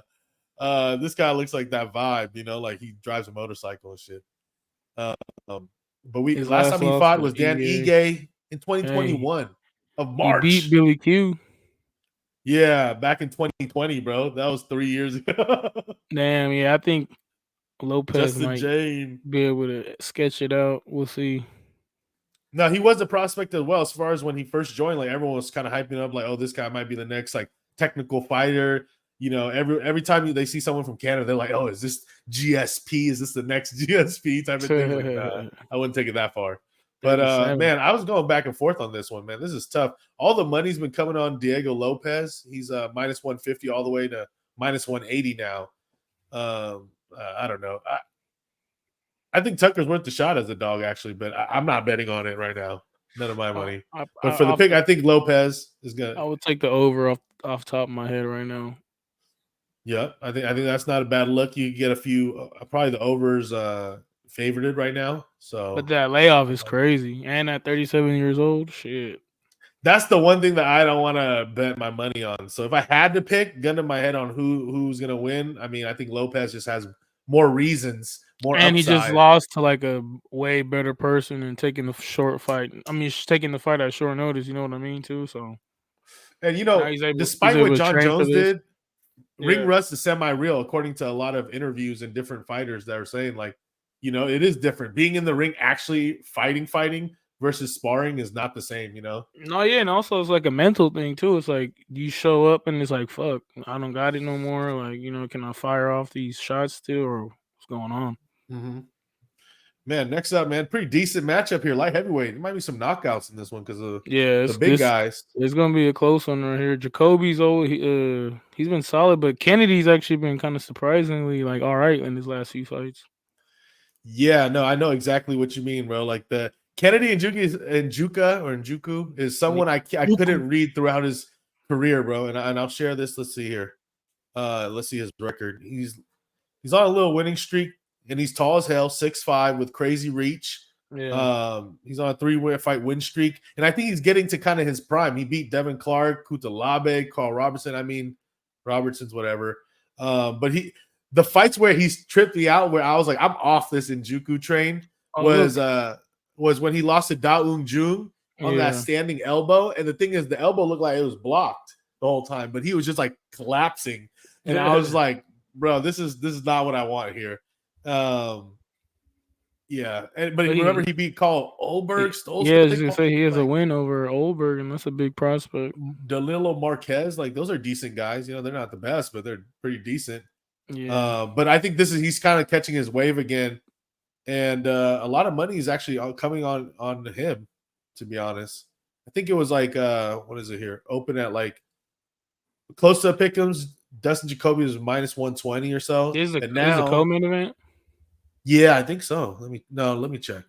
This guy looks like that vibe, like he drives a motorcycle and shit. But his last time he fought was Dan Ige in 2021 of March. He beat Billy Q. Yeah, back in 2020, bro. That was 3 years ago. Damn, yeah, I think Lopez Justin Jane be able to sketch it out. We'll see. No, he was a prospect as well. As far as when he first joined, like everyone was kind of hyping up, like, "Oh, this guy might be the next like technical fighter." Every time they see someone from Canada, they're like, "Oh, is this GSP? Is this the next GSP?" type of thing. Like, nah, I wouldn't take it that far. But man, I was going back and forth on this one, man. This is tough. All the money's been coming on Diego Lopez. He's minus 150 all the way to minus 180 now. I don't know. I think Tucker's worth the shot as a dog, actually, but I'm not betting on it right now. None of my money. But for the pick, I think Lopez is gonna. I would take the over off top of my head right now. Yeah, I think that's not a bad look. You get a few, probably the overs favorited right now. So, but that layoff is crazy, and at 37 years old, shit. That's the one thing that I don't want to bet my money on. So if I had to pick, gun to my head on who's gonna win, I mean, I think Lopez just has more reasons, more. And upside. He just lost to like a way better person and taking the short fight. I mean, taking the fight at short notice. You know what I mean, too. So And Now he's despite what able to John train for Jones this. did, ring Yeah. rust is semi-real, according to a lot of interviews and different fighters that are saying, like, it is different. Being in the ring, actually fighting versus sparring is not the same. No, yeah, and also it's like a mental thing too. It's like you show up and it's like, fuck, I don't got it no more. Like, can I fire off these shots still, or what's going on? Mm-hmm. Man, next up, man, pretty decent matchup here. Light heavyweight. There might be some knockouts in this one because of Yeah, the big guys. it's gonna be a close one right here. Jacoby's he's been solid, but Kennedy's actually been kind of surprisingly like all right in his last few fights. Yeah, no, I know exactly what you mean, bro. Like the Kennedy Njuku is someone I couldn't read throughout his career, bro. And I'll share this. Let's see here. Let's see his record. He's on a little winning streak, and he's tall as hell, 6'5", with crazy reach. Yeah. He's on a 3-fight win streak, and I think he's getting to kind of his prime. He beat Devin Clark, Kutalabe, Carl Robertson. I mean, Robertson's whatever. But the fights where he's tripped me out, where I was like, I'm off this Njuku train, was when he lost to Da Eun Jung on that standing elbow. And the thing is, the elbow looked like it was blocked the whole time, but he was just like collapsing. And I was like, bro, this is not what I want here. Yeah, but remember he beat Carl Olberg. Yeah, I was gonna say he has a win over Olberg, and that's a big prospect. Danilo Marquez, like those are decent guys. They're not the best, but they're pretty decent. Yeah. But I think he's kind of catching his wave again, and a lot of money is actually coming on him. To be honest, I think it was like what is it here? Open at like close to pick'ems. Dustin Jacoby was -120 or so. Is a co-main event? Yeah, I think so. Let me check.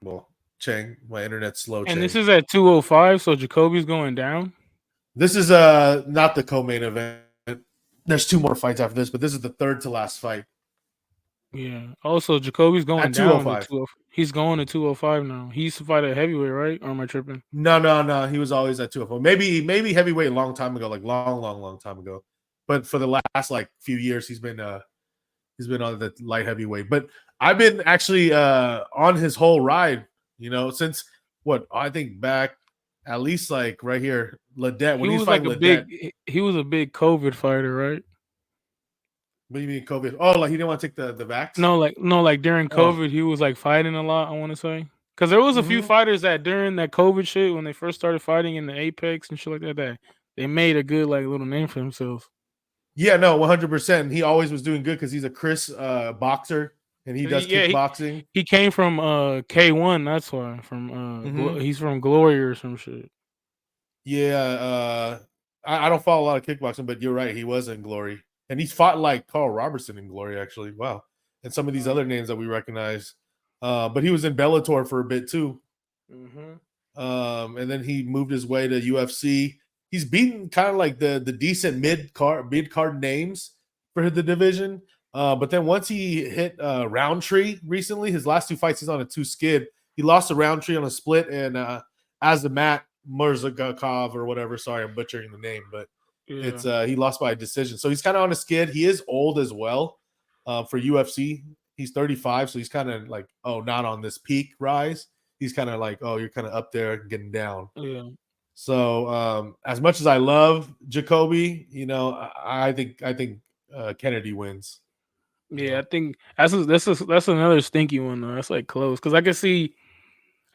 Well, Chang, my internet's slow. And this is at 205, so Jacoby's going down. This is not the co-main event. There's 2 more fights after this, but this is the third to last fight. Yeah. Also, Jacoby's going at down 205. He's going to 205 now. He used to fight at heavyweight, right? Or am I tripping? No. He was always at 205. Maybe heavyweight a long time ago, like long time ago. But for the last like few years, he's been on the light heavyweight. But I've been actually on his whole ride, since I think back at least like right here, Ledette. When he was like he was a big COVID fighter, right? What do you mean COVID? Oh, like he didn't want to take the vax? No, like during COVID, he was like fighting a lot. I want to say because there was a few fighters that during that COVID shit when they first started fighting in the Apex and shit like that, they made a good like little name for themselves. Yeah, no, 100%. He always was doing good because he's a Chris boxer and he does kickboxing. He came from K1. That's why he's from Glory or some shit. Yeah, I don't follow a lot of kickboxing, but you're right. He was in Glory. And he's fought like Carl Robertson in Glory, actually. Wow. And some of these other names that we recognize. But he was in Bellator for a bit too. And then he moved his way to UFC. He's beaten kind of like the decent mid card names for the division. But then once he hit Roundtree recently, his last 2 fights, he's on a 2 skid. He lost to Roundtree on a split and Azamat Murzagakov or whatever. Sorry, I'm butchering the name, but it's he lost by a decision. So he's kind of on a skid. He is old as well for UFC. He's 35, so he's kind of like, not on this peak rise. He's kind of like, you're kind of up there getting down. Yeah. So as much as I love Jacoby, I think Kennedy wins. Yeah, I think that's another stinky one though. That's like close because I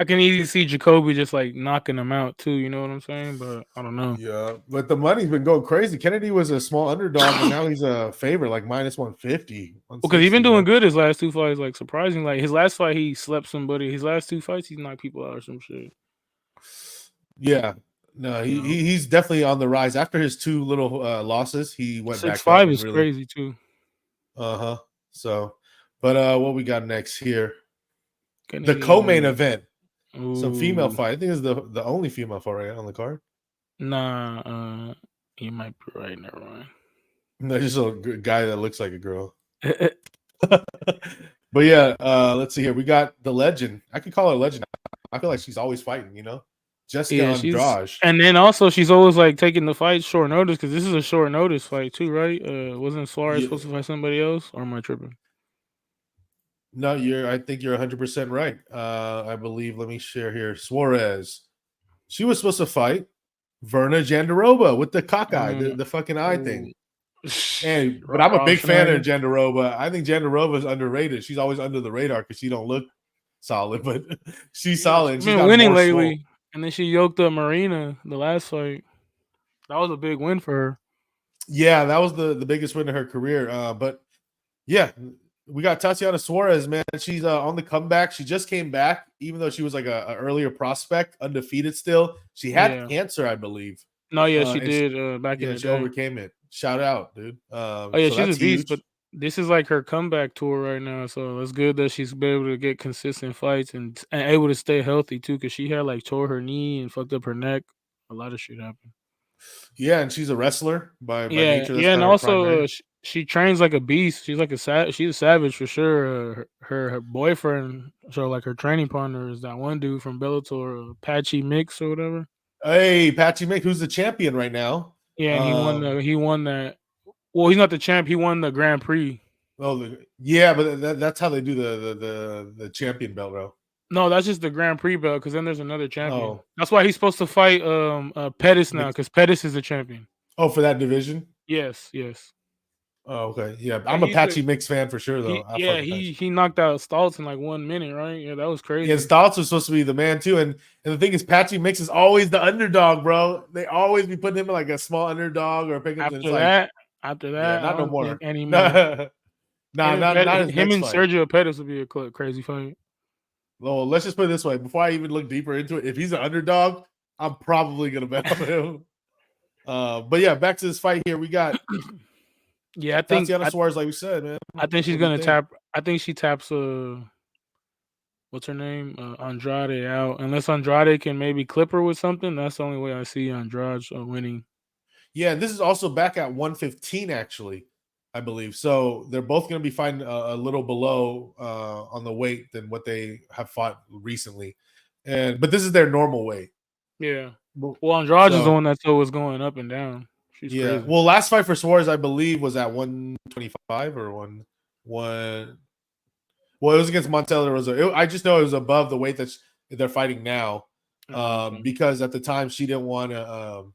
can easily see Jacoby just like knocking him out too. You know what I'm saying? But I don't know. Yeah, but the money's been going crazy. Kennedy was a small underdog, and now he's a favorite, like -150. Because he's been doing good his last 2 fights. Like surprising, like his last fight he slept somebody. His last 2 fights he knocked people out or some shit. Yeah, no, he's definitely on the rise. After his 2 little losses, he went back. 6'5" is crazy too. So, but what we got next here? The co-main event. Some female fight. I think it's the only female fight right on the card. Nah, you might be right. Never mind. No, just a guy that looks like a girl. But yeah, let's see here. We got the legend. I could call her a legend. I feel like she's always fighting. Jessica Andrade. And then also she's always like taking the fight short notice because this is a short notice fight too, right? Wasn't Suarez supposed to fight somebody else, or am I tripping? No, I think you're 100% right. I believe, let me share here. Suarez. She was supposed to fight Verna Jandaroba with the cockeye, Mm, the fucking eye ooh. thing. But I'm a Wrong big fan of shenanigans. Jandaroba. I think Jandaroba is underrated. She's always under the radar because she don't look solid, but she's Yeah, solid and she's she's been got winning more swole. lately, and then she yoked up Marina the last fight. That was a big win for her. Yeah, that was the biggest win of her career. But yeah, we got Tatiana Suarez, man. She's on the comeback. She just came back, even though she was like a earlier prospect, undefeated still. She had Yeah. cancer, I believe. No, yeah, she And did back in yeah, the she day. overcame it. Shout out, dude. Oh yeah, So she's a that's beast. But huge. this is like her comeback tour right now, so it's good that she's been able to get consistent fights and able to stay healthy too. Because she had like tore her knee and fucked up her neck. A lot of shit happened. Yeah, and she's a wrestler by Yeah, nature. That's yeah, and kind of her also primary. she trains like a beast. She's like she's a savage for sure. Her boyfriend, so like her training partner is that one dude from Bellator, Patchy Mix or whatever. Hey, Patchy Mick, who's the champion right now? Yeah, and Um, he won that. Well, he's not the champ. He won the Grand Prix. yeah, but that's how they do the champion belt, bro. No, that's just the Grand Prix belt. Because then there's another champion. Oh, That's why he's supposed to fight Pettis now. mixed. Because Pettis is the champion. Oh, for that division. Yes, yes. Oh, okay. Yeah, But I'm a he's the Patchy Mix fan for sure, though. I fuck with Patchy. he knocked out Stoltz in like 1 minute, right? Yeah, that was Yeah, crazy. Stoltz was supposed to be the man too, and the thing is, Patchy Mix is always the underdog, bro. They always be putting him in like a small underdog or pickups, and it's After like, that, after yeah, that, I not no don't think more. anymore. Nah, not his Him next and fight. Sergio Pettis would be a crazy fight. Well, let's just put it this way: before I even look deeper into it, if he's an underdog, I'm probably gonna bet on him. But yeah, back to this fight here. We got Yeah, Tatiana Suarez, like we said, man. I think she's What do you gonna think? tap. I think she taps what's her name, Andrade out. Unless Andrade can maybe clip her with something, that's the only way I see Andrade winning. Yeah, this is also back at 115, actually, I believe. So they're both going to be fighting a little below on the weight than what they have fought recently, but this is their normal weight. Yeah. Well, Andrade is the So one that's always going up and down. She's yeah, crazy. well, last fight for Suarez, I believe, was at 125 or one. Well, it was against Montel Rosa. I just know it was above the weight that they're fighting now, Oh, okay. because at the time she didn't want to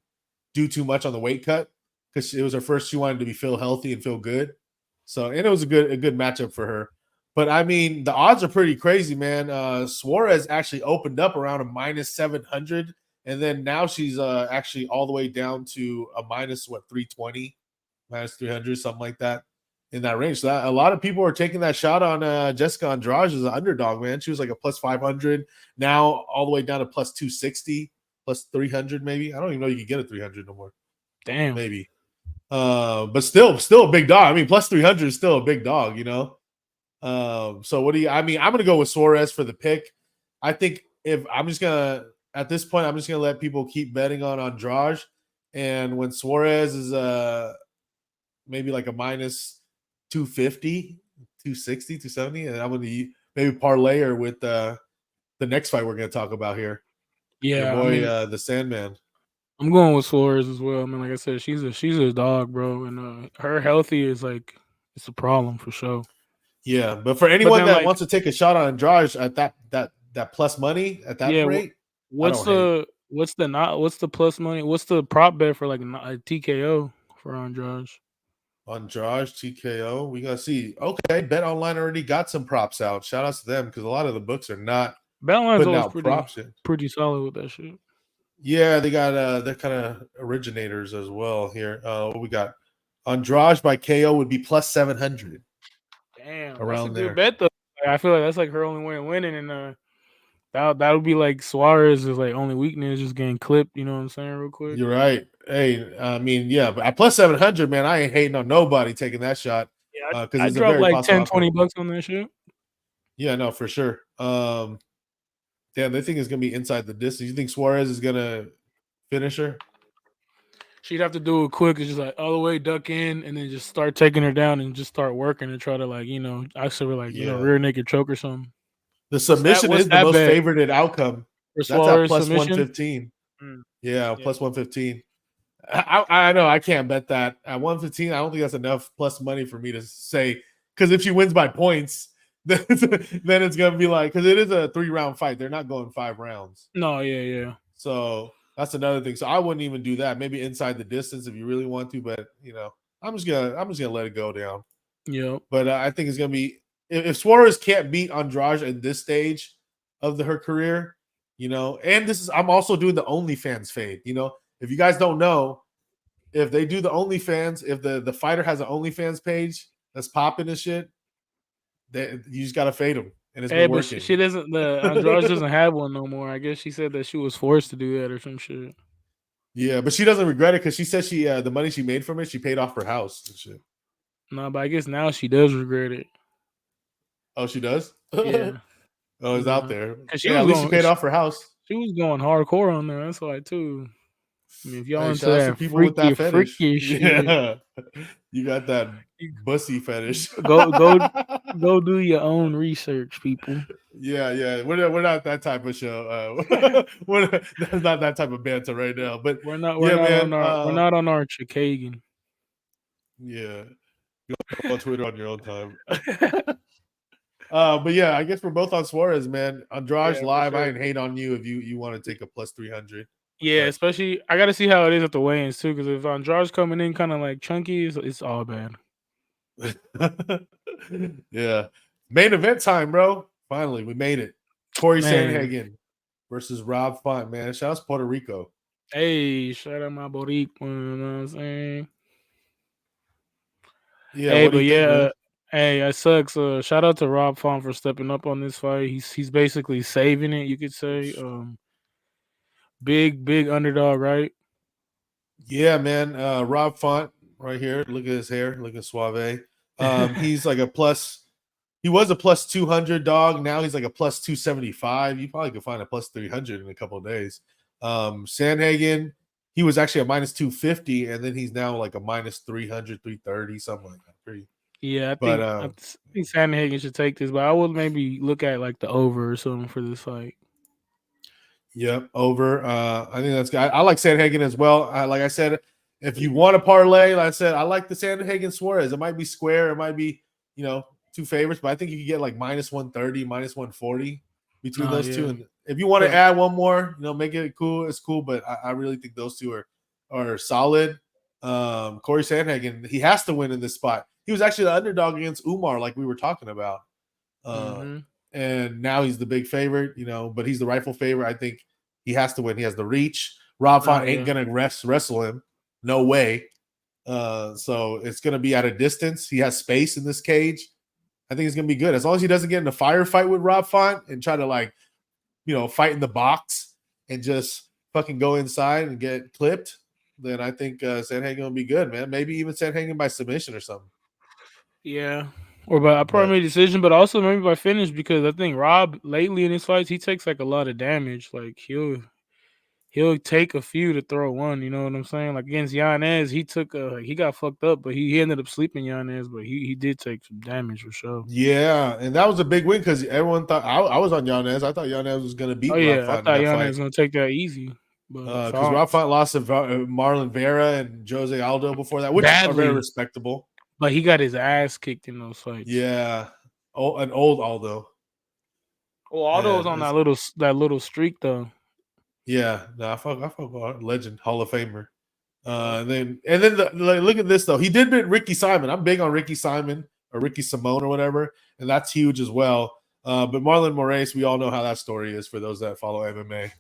do too much on the weight cut because it was her first. She wanted to feel healthy and feel good. So, and it was a good matchup for her. But I mean, the odds are pretty crazy, man. Suarez actually opened up around a minus 700, and then now she's actually all the way down to a minus 320, minus 300, something like that, in that range. So a lot of people are taking that shot on Jessica Andrade as an underdog, man. She was like a plus 500, now all the way down to plus 260, plus 300 maybe. I don't even know you can get a 300 no more. Damn. Maybe. But still a big dog. I mean, plus 300 is still a big dog, you know? So what do you, I mean, I'm going to go with Suarez for the pick. I think if I'm just going to, at this point, I'm just going to let people keep betting on Andrade. And when Suarez is maybe like a minus 250, 260, 270, and I'm going to maybe parlay her with the next fight we're going to talk about here. Your Yeah, I boy, mean, the Sandman. I'm going with Suarez as well. I mean, like I said, she's a dog, bro, and her healthy is like it's a problem for sure. Yeah, but for But anyone then, that like, wants to take a shot on Andrade at that plus money at that yeah, rate, I don't hate. what's the plus money? What's the prop bet for like a TKO for Andrade? Andrade TKO. We gotta see. Okay, Bet Online already got some props out. Shout outs to them because a lot of the books are not Balline's putting always out props yet. pretty solid with that shit. Yeah, they got they're kind of originators as well here. What we got? Andrade by KO would be plus 700 Damn, that's a around good there. bet though. Like, I feel like that's like her only way of winning, and that would be like Suarez is like only weakness, just getting clipped. You know what I'm saying, real quick. You're right. Hey, I mean, yeah, but at plus 700, man, I ain't hating on nobody taking that shot Yeah, because I it's a dropped very like possible 10, outcome. 20 bucks on that shit. Yeah, no, for sure. Damn, they think it's gonna be inside the distance. You think Suarez is gonna finish her? She'd have to do it quick. It's just like all the way duck in, and then just start taking her down, and just start working and try to like actually like Yeah. rear naked choke or something. The submission What's is the that most bet favorited outcome. for That's at Suarez plus submission? 115. Mm, Yeah, yeah, plus 115. I know I can't bet that at 115. I don't think that's enough plus money for me to say because if she wins by points, then it's gonna be like, because it is a 3-round fight. They're not going 5 rounds. No, yeah. So that's another thing. So I wouldn't even do that. Maybe inside the distance if you really want to, but I'm just gonna let it go down. Yep. But I think it's gonna be if Suarez can't beat Andrade at this stage of her career, and this is I'm also doing the OnlyFans fade. If you guys don't know, if they do the OnlyFans, if the fighter has an OnlyFans page that's popping and shit, you just gotta fade them, and it's Hey, been but working. she doesn't. The Andrade doesn't have one no more. I guess she said that she was forced to do that or some shit. Yeah, but she doesn't regret it because she said she the money she made from it, she paid off her house and shit. No, but I guess now she does regret it. Oh, she does? Yeah. Oh, it's out there. Cause she Yeah, was at least she going. paid off her house. She was going hardcore on there. That's why too. I mean, if y'all Hey, into shout out to that people with that fetish. freaky shit, Yeah. You got that bussy fetish. go do your own research, people. Yeah. We're not that type of show. That's not that type of banter right now. But We're not yeah, man. on our Chicagan. Yeah. Go on Twitter on your own time. But yeah, I guess we're both on Suarez, man. Andrade Yeah, for live. I sure. ain't hate on you if you want to take a plus 300. Yeah, But especially I got to see how it is at the weigh-ins too. Because if Andrade's coming in kind of like chunky, it's all bad. yeah. Main event time, bro. Finally, we made it. Corey Man, Sandhagen versus Rob Font, man. Shout out to Puerto Rico. hey, shout out my Boricua. You know what I'm saying? Yeah, Hey, what do but you think, yeah, man? hey, it sucks. Shout out to Rob Font for stepping up on this fight. He's basically saving it, you could say. Big underdog, right? Yeah, man. Rob Font right here. Look at his hair. Look at Suave. He's like a plus. He was a plus 200 dog. Now he's like a plus 275. You probably could find a plus 300 in a couple of days. Sandhagen, he was actually a minus 250, and then he's now like a minus 300, 330, something like that. Pretty. Yeah, But I think Sandhagen should take this, but I would maybe look at like the over or something for this fight. Yep, over. I think that's good. I like Sandhagen as well. Like I said, if you want to parlay, like I said, I like the Sandhagen Suarez. It might be square, it might be, two favorites, but I think you can get like minus 130, minus 140 between Oh those two. yeah, And if you want to but add one more, make it cool, it's cool. But I really think those two are solid. Corey Sandhagen, he has to win in this spot. He was actually the underdog against Umar, like we were talking about. mm-hmm. And now he's the big favorite, but he's the rightful favorite. I think he has to win. He has the reach. Rob Oh Font ain't yeah, gonna wrestle him. No way. So it's gonna be at a distance. He has space in this cage. I think it's gonna be good. As long as he doesn't get in a firefight with Rob Font and try to fight in the box and just fucking go inside and get clipped, then I think Sandhagen will be good, man. Maybe even Sandhagen by submission or something. yeah. Or by I probably But made a decision, but also maybe by finish because I think Rob lately in his fights he takes like a lot of damage. Like he'll take a few to throw one. You know what I'm saying? Like against Yanez, he got fucked up, but he ended up sleeping Yanez, but he did take some damage for sure. yeah, and that was a big win because everyone thought I was on Yanez. I thought Yanez was going to Oh beat Rob yeah, I Font in thought that Yanez fight was gonna take that easy, but because Font Rob Font lost to Marlon Vera and Jose Aldo before that, which are very badly, respectable. but he got his ass kicked in those fights. Yeah, an old Aldo, Well, Aldo was and on it's that little streak though. yeah. No, I fuck legend, Hall of Famer. Yep. Look at this though. He did beat Ricky Simon. I'm big on Ricky Simon or Ricky Simone or whatever, and that's huge as well. But Marlon Moraes, we all know how that story is for those that follow MMA.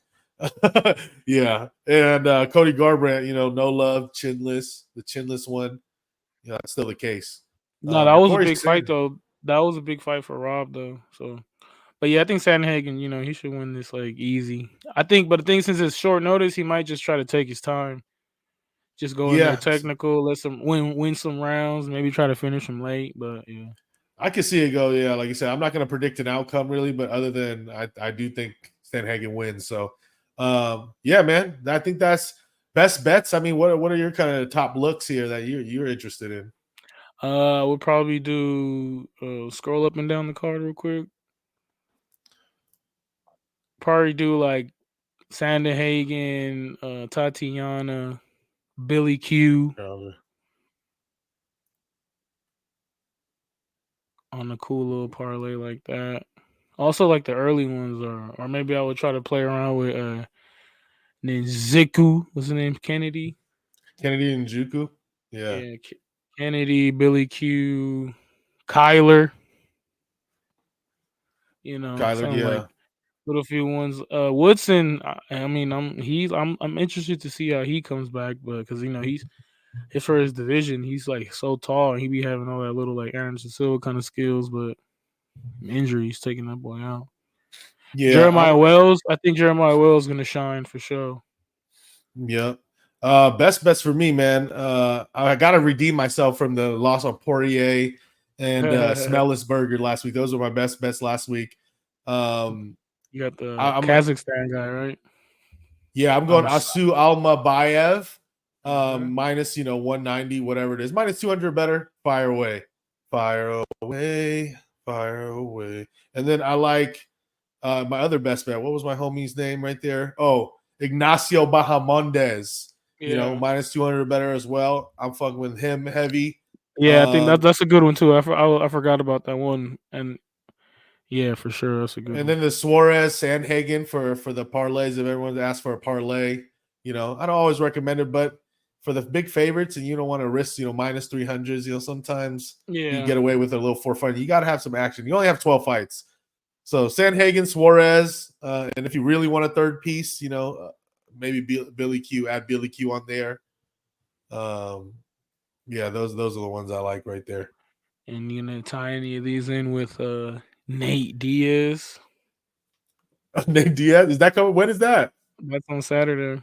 Yeah, and Cody Garbrandt, no love, chinless, the chinless one. That's still the case. No, that But was a Corey big fight Sandhagen, though. That was a big fight for Rob though. So, but yeah, I think Sandhagen, he should win this like easy. I think, but the thing since it's short notice, he might just try to take his time. Just go in there yeah, technical, let some win some rounds, maybe try to finish him late. But yeah, I can see it go. Yeah, like you said, I'm not going to predict an outcome really, but other than I do think Sandhagen wins. So, yeah, man, I think that's best bets. I mean, what are your kind of top looks here that you're interested in? we'll probably do scroll up and down the card real quick. Probably do like Sandhagen, Tatiana, Billy Q. on a cool little parlay like that. Also, like the early ones, or maybe I would try to play around with Ninziku. What's his name? Kennedy. Kennedy and Juku. Yeah, Yeah, Kennedy, Billy Q, Kyler. Kyler. Something like Yeah, little few ones. Woodson. I mean, I'm interested to see how he comes back, but because he's for his division, he's like so tall and he be having all that little like Anderson Silva kind of skills, but injuries taking that boy out. yeah. Jeremiah Wells. I think Jeremiah Wells is gonna shine for sure. Yeah. Best bets for me, man. I got to redeem myself from the loss on Poirier and You Smellless Burger last week. Those were my best bets last week. Um, got the I'm Kazakhstan guy, right? Yeah, I'm going I'm Asu Almabayev, Mhm. minus 190, whatever it is, minus 200 better. Fire away, fire away, fire away. And then I like my other best bet. What was my homie's name right there? Oh, Ignacio Bahamondes. Yeah, Minus 200 better as well. I'm fucking with him heavy. yeah. I think that's a good one too. I forgot about that one, and yeah, for sure, that's a good And one. then the Suarez Sandhagen for the parlays. If everyone's asked for a parlay, I don't always recommend it, but for the big favorites and you don't want to risk, minus 300s, sometimes you Yeah, get away with a little for fun. You got to have some action. You only have 12 fights. So Sandhagen, Suarez, and if you really want a third piece, maybe Billy Q, add Billy Q on there. Um, yeah, those are the ones I like right there. and you gonna tie any of these in with Nate Diaz? Nate Diaz, is that coming? When is that? That's on Saturday.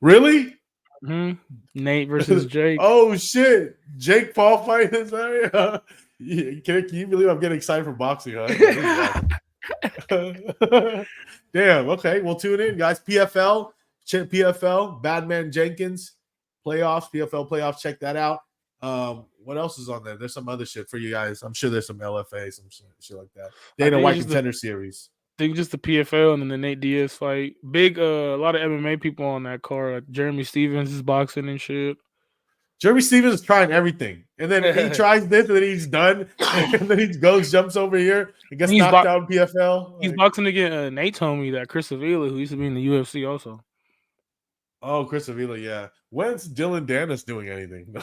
Really? Nate versus Jake. Oh shit! Jake Paul fighting. Sorry. Can you believe I'm getting excited for boxing? Huh? This is wild. Damn. Okay, we'll tune in, guys. PFL, Badman Jenkins playoffs, PFL playoffs. Check that out. What else is on there? There's some other shit for you guys. I'm sure there's some LFA, some shit like that. I Dana think White it's just the Contender Series. PFL and then the Nate Diaz fight. Big a lot of MMA people on that card. Like Jeremy Stevens is boxing and shit. Jeremy Stevens is trying everything, and then he tries this, and then he's done, and then he goes, jumps over here, and gets he's knocked bo- out in PFL. he's boxing against Nate told me that Chris Avila, who used to be in the UFC also. Oh, Chris Avila, yeah. When's Dylan Dennis doing anything?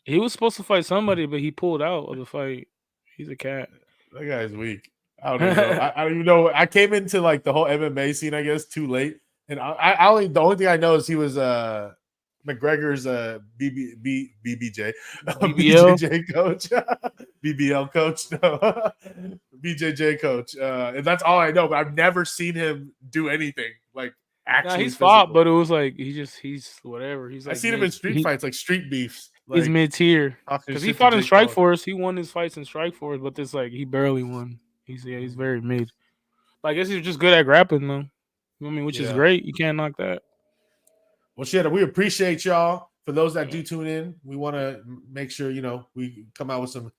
He was supposed to fight somebody, but he pulled out of the fight. He's a cat. That guy's weak. I don't even know. I don't even know. I came into like the whole MMA scene, I guess, too late, and the only thing I know is he was McGregor's BBJ BBL. BJJ coach, BBL coach, no, BJJ coach, and that's all I know. But I've never seen him do anything like Nah, actually he's fought, physical. but it was like he's whatever. He's I like seen him in mid. street fights, like street beefs, He's like mid tier talking because he shit to fought in Jake Strike Paul. Force. He won his fights in Strike Force, but this like he barely won. He's very mid. But I guess he's just good at grappling though. I mean, which is Yeah. great. You can't knock that. Well, shit, we appreciate y'all. For those that do tune in, we want to make sure, we come out with some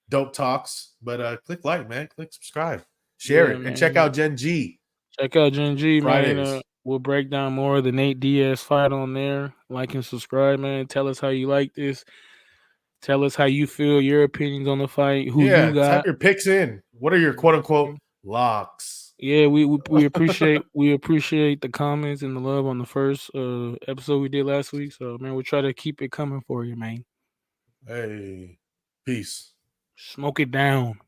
dope talks. But click like, man. Click subscribe. Share Yeah, it. And check man. out Gen G Check out Gen G, man. Fridays. We'll break down more of the Nate Diaz fight on there. Like and subscribe, man. Tell us how you like this. Tell us how you feel, your opinions on the fight, who Yeah, you type got. your picks in. What are your quote unquote locks? Yeah, we appreciate the comments and the love on the first episode we did last week. So man, we'll try to keep it coming for you, man. Hey, peace. Smoke it down.